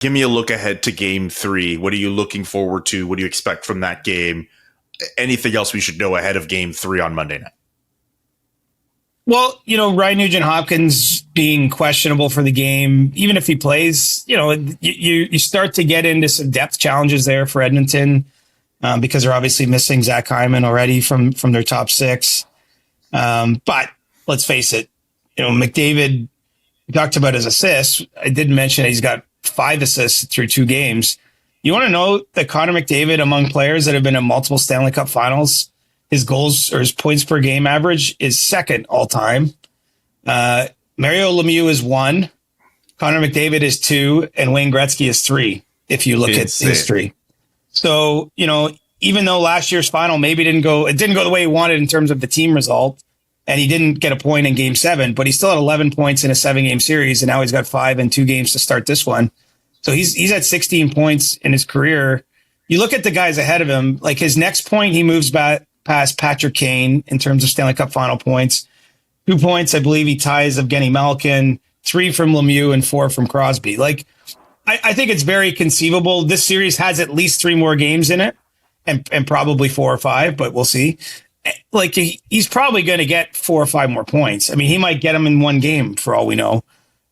give me a look ahead to game 3. What are you looking forward to? What do you expect from that game? Anything else we should know ahead of game 3 on Monday night? Well, Ryan Nugent-Hopkins being questionable for the game, even if he plays, you start to get into some depth challenges there for Edmonton because they're obviously missing Zach Hyman already from their top 6. But let's face it, McDavid, we talked about his assists. I did mention he's got 5 assists through 2 games. You want to know that Connor McDavid, among players that have been in multiple Stanley Cup Finals, his goals or his points per game average is second all time. Mario Lemieux is 1, Connor McDavid is 2, and Wayne Gretzky is 3. If you look at history, so even though last year's final maybe didn't go the way he wanted in terms of the team result, and he didn't get a point in Game 7, but he still had 11 points in a 7-game series, and now he's got 5 in 2 games to start this one. So he's at 16 points in his career. You look at the guys ahead of him, like his next point, he moves back past Patrick Kane in terms of Stanley Cup Final points. 2 points, I believe he ties Evgeny Malkin, 3 from Lemieux and 4 from Crosby. Like, I think it's very conceivable. This series has at least 3 more games in it and probably 4 or 5, but we'll see. Like, he's probably going to get 4 or 5 more points. I mean, he might get them in 1 game for all we know.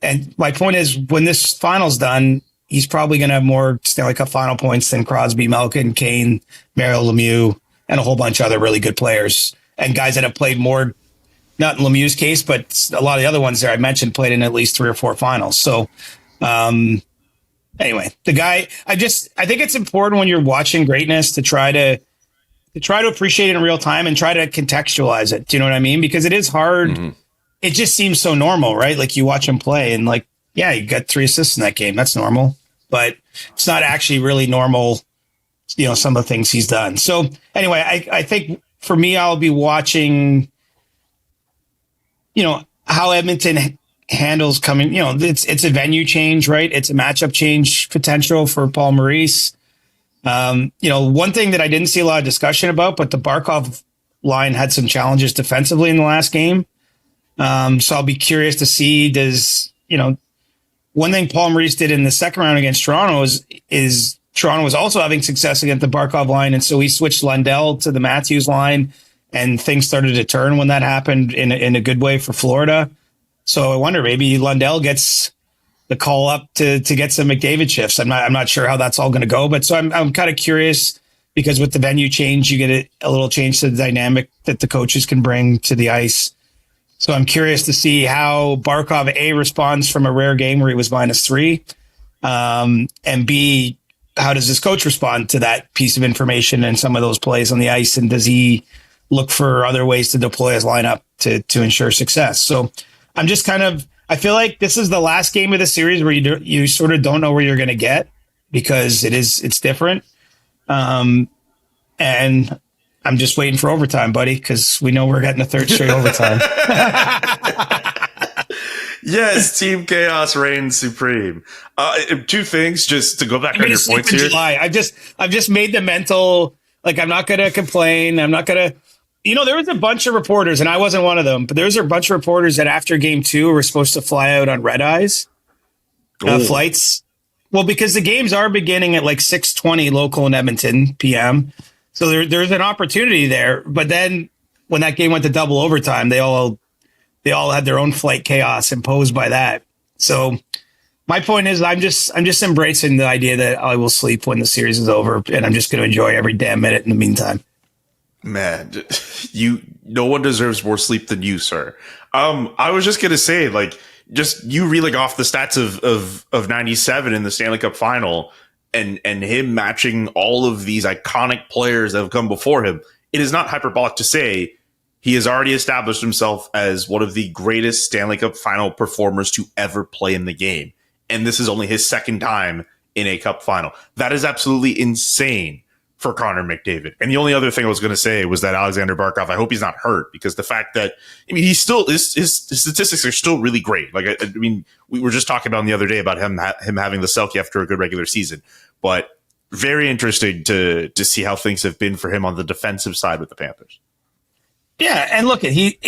And my point is, when this final's done, he's probably going to have more Stanley Cup Final points than Crosby, Malkin, Kane, Mario Lemieux, and a whole bunch of other really good players and guys that have played more, not in Lemieux's case, but a lot of the other ones there I mentioned played in at least 3 or 4 finals. So, anyway, the guy, I think it's important when you're watching greatness to try to appreciate it in real time and try to contextualize it. Do you know what I mean? Because it is hard. Mm-hmm. It just seems so normal, right? Like you watch him play and like, yeah, you got 3 assists in that game. That's normal, but it's not actually really normal. Some of the things he's done. So anyway, I think for me, I'll be watching, how Edmonton handles coming, it's a venue change, right? It's a matchup change potential for Paul Maurice. One thing that I didn't see a lot of discussion about, but the Barkov line had some challenges defensively in the last game. So I'll be curious to see, one thing Paul Maurice did in the second round against Toronto is Toronto was also having success against the Barkov line, and so he switched Lundell to the Matthews line, and things started to turn when that happened in a good way for Florida. So I wonder, maybe Lundell gets the call up to get some McDavid shifts. I'm not sure how that's all going to go, but so I'm kind of curious because with the venue change, you get a little change to the dynamic that the coaches can bring to the ice. So I'm curious to see how Barkov responds from a rare game where he was -3, and B, how does this coach respond to that piece of information and some of those plays on the ice? And does he look for other ways to deploy his lineup to ensure success? So I'm just I feel like this is the last game of the series where you sort of don't know where you're going to get because it's different. And I'm just waiting for overtime, buddy, because we know we're getting a third straight overtime. Yes, Team Chaos reigns supreme. 2 things just to go back on your points here. July. I've just made the mental, like, I'm not going to complain. I'm not going to, there was a bunch of reporters, and I wasn't one of them, but there's a bunch of reporters that after game 2 were supposed to fly out on red eyes flights. Well, because the games are beginning at like 6:20 local in Edmonton PM. So there's an opportunity there. But then when that game went to double overtime, they all had their own flight chaos imposed by that. So my point is, I'm just embracing the idea that I will sleep when the series is over, and I'm just going to enjoy every damn minute in the meantime. Man, no one deserves more sleep than you, sir. I was just going to say, like, just you reeling off the stats of 97 in the Stanley Cup Final and him matching all of these iconic players that have come before him. It is not hyperbolic to say he has already established himself as one of the greatest Stanley Cup Final performers to ever play in the game. And this is only his second time in a Cup Final. That is absolutely insane for Connor McDavid. And the only other thing I was going to say was that Alexander Barkov, I hope he's not hurt, because the fact that, he's still, his statistics are still really great. Like, we were just talking about the other day about him having the Selke after a good regular season, but very interesting to see how things have been for him on the defensive side with the Panthers. Yeah. And look, he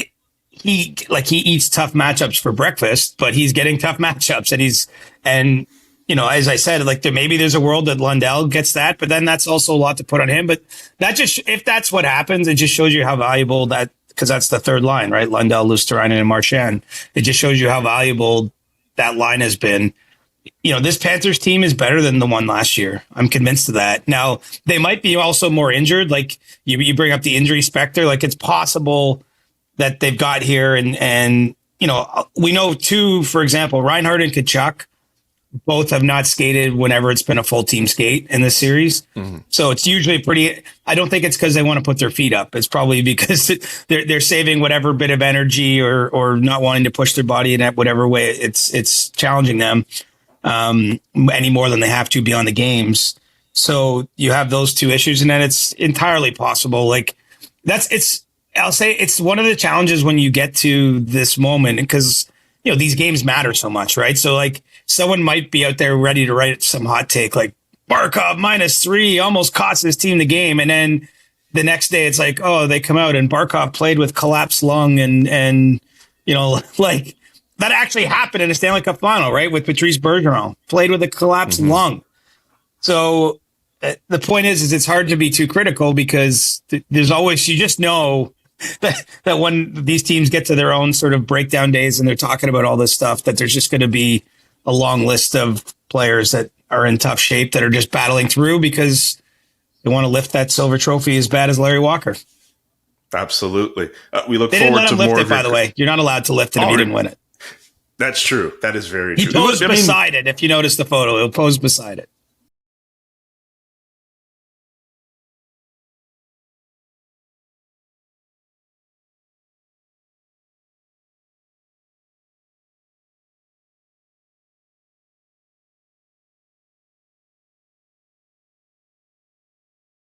eats tough matchups for breakfast, but he's getting tough matchups, and as I said, like maybe there's a world that Lundell gets that, but then that's also a lot to put on him. But if that's what happens, it just shows you how valuable because that's the third line, right? Lundell, Luosterainen, and Marchand. It just shows you how valuable that line has been. This Panthers team is better than the one last year. I'm convinced of that. Now, they might be also more injured. Like you bring up the injury specter. Like it's possible that they've got here. And we know too, for example, Reinhart and Kachuk both have not skated whenever it's been a full team skate in this series. Mm-hmm. So it's usually I don't think it's because they want to put their feet up. It's probably because they're saving whatever bit of energy or not wanting to push their body in whatever way it's challenging them any more than they have to beyond the games. So you have those two issues, and then it's entirely possible. Like I'll say it's one of the challenges when you get to this moment, because these games matter so much, right? So like someone might be out there ready to write some hot take like Barkov -3 almost cost his team the game, and then the next day it's like, oh, they come out and Barkov played with collapsed lung and like that actually happened in a Stanley Cup final, right? With Patrice Bergeron, played with a collapsed lung. So the point is it's hard to be too critical, because there's always, you just know that when these teams get to their own sort of breakdown days and they're talking about all this stuff, that there's just going to be a long list of players that are in tough shape that are just battling through because they want to lift that silver trophy as bad as Larry Walker. Absolutely. We look they forward didn't let to him lift more it, by the way. You're not allowed to lift it if you didn't win it. That's true. That is very true. He posed beside it. If you notice the photo, he'll pose beside it.